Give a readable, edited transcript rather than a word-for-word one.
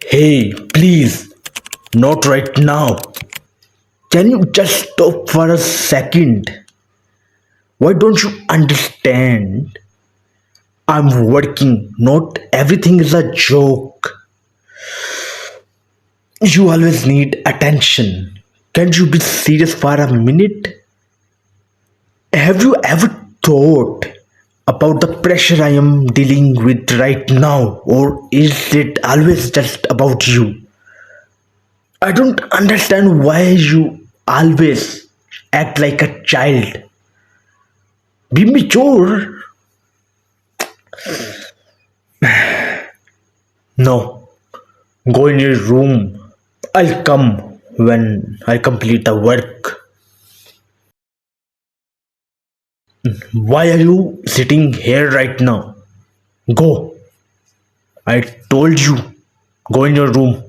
Hey, please, not right now. Can you just stop for a second? Why don't you understand? I'm working, not everything is a joke. You always need attention. Can't you be serious for a minute? Have you ever thought about the pressure I am dealing with right now, or is it always just about you? I don't understand why you always act like a child. Be mature. No, go in your room. I'll come when I complete the work. Why are you sitting here right now? Go. I told you, go in your room.